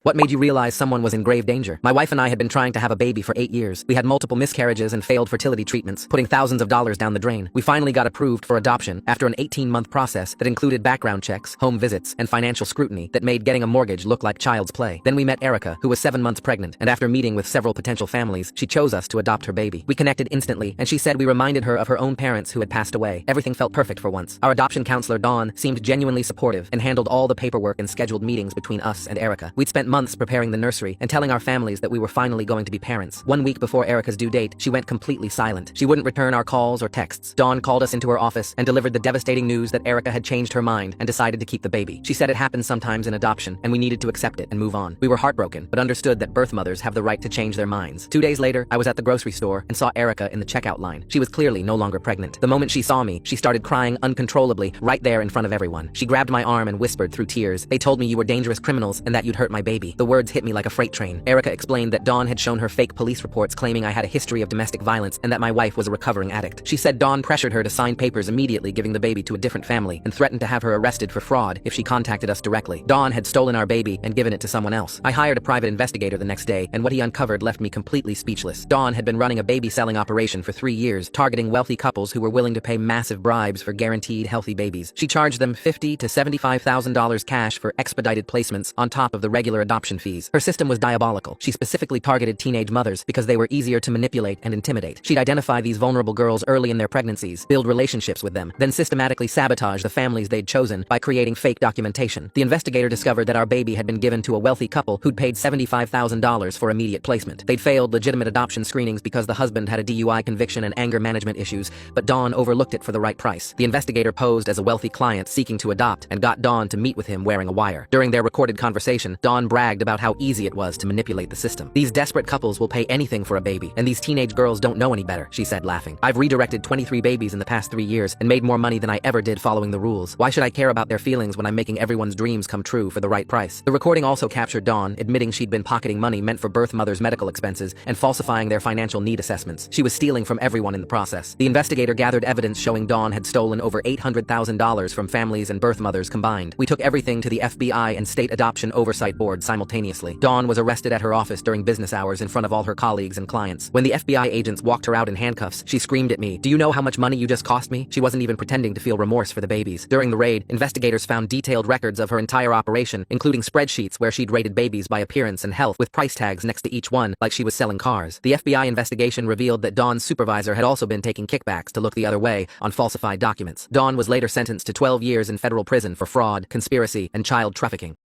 What made you realize someone was in grave danger? My wife and I had been trying to have a baby for 8 years. We had multiple miscarriages and failed fertility treatments, putting thousands of dollars down the drain. We finally got approved for adoption after an 18-month process that included background checks, home visits, and financial scrutiny that made getting a mortgage look like child's play. Then we met Erica, who was 7 months pregnant, and after meeting with several potential families, she chose us to adopt her baby. We connected instantly, and she said we reminded her of her own parents who had passed away. Everything felt perfect for once. Our adoption counselor, Dawn, seemed genuinely supportive and handled all the paperwork and scheduled meetings between us and Erica. We'd spent months preparing the nursery and telling our families that we were finally going to be parents. 1 week before Erica's due date, she went completely silent. She wouldn't return our calls or texts. Dawn called us into her office and delivered the devastating news that Erica had changed her mind and decided to keep the baby. She said it happens sometimes in adoption, and we needed to accept it and move on. We were heartbroken, but understood that birth mothers have the right to change their minds. 2 days later, I was at the grocery store and saw Erica in the checkout line. She was clearly no longer pregnant. The moment she saw me, she started crying uncontrollably right there in front of everyone. She grabbed my arm and whispered through tears, "They told me you were dangerous criminals and that you'd hurt my baby." The words hit me like a freight train. Erica explained that Dawn had shown her fake police reports claiming I had a history of domestic violence and that my wife was a recovering addict. She said Dawn pressured her to sign papers immediately giving the baby to a different family and threatened to have her arrested for fraud if she contacted us directly. Dawn had stolen our baby and given it to someone else. I hired a private investigator the next day, and what he uncovered left me completely speechless. Dawn had been running a baby selling operation for 3 years, targeting wealthy couples who were willing to pay massive bribes for guaranteed healthy babies. She charged them $50,000 to $75,000 cash for expedited placements on top of the regular adoption fees. Her system was diabolical. She specifically targeted teenage mothers because they were easier to manipulate and intimidate. She'd identify these vulnerable girls early in their pregnancies, build relationships with them, then systematically sabotage the families they'd chosen by creating fake documentation. The investigator discovered that our baby had been given to a wealthy couple who'd paid $75,000 for immediate placement. They'd failed legitimate adoption screenings because the husband had a DUI conviction and anger management issues, but Dawn overlooked it for the right price. The investigator posed as a wealthy client seeking to adopt and got Dawn to meet with him wearing a wire. During their recorded conversation, Dawn bragged about how easy it was to manipulate the system. "These desperate couples will pay anything for a baby, and these teenage girls don't know any better," she said, laughing. "I've redirected 23 babies in the past 3 years and made more money than I ever did following the rules. Why should I care about their feelings when I'm making everyone's dreams come true for the right price?" The recording also captured Dawn admitting she'd been pocketing money meant for birth mothers' medical expenses and falsifying their financial need assessments. She was stealing from everyone in the process. The investigator gathered evidence showing Dawn had stolen over $800,000 from families and birth mothers combined. We took everything to the FBI and State Adoption Oversight Board simultaneously. Dawn was arrested at her office during business hours in front of all her colleagues and clients. When the FBI agents walked her out in handcuffs, she screamed at me, "Do you know how much money you just cost me?" She wasn't even pretending to feel remorse for the babies. During the raid, investigators found detailed records of her entire operation, including spreadsheets where she'd rated babies by appearance and health with price tags next to each one, like she was selling cars. The FBI investigation revealed that Dawn's supervisor had also been taking kickbacks to look the other way on falsified documents. Dawn was later sentenced to 12 years in federal prison for fraud, conspiracy, and child trafficking.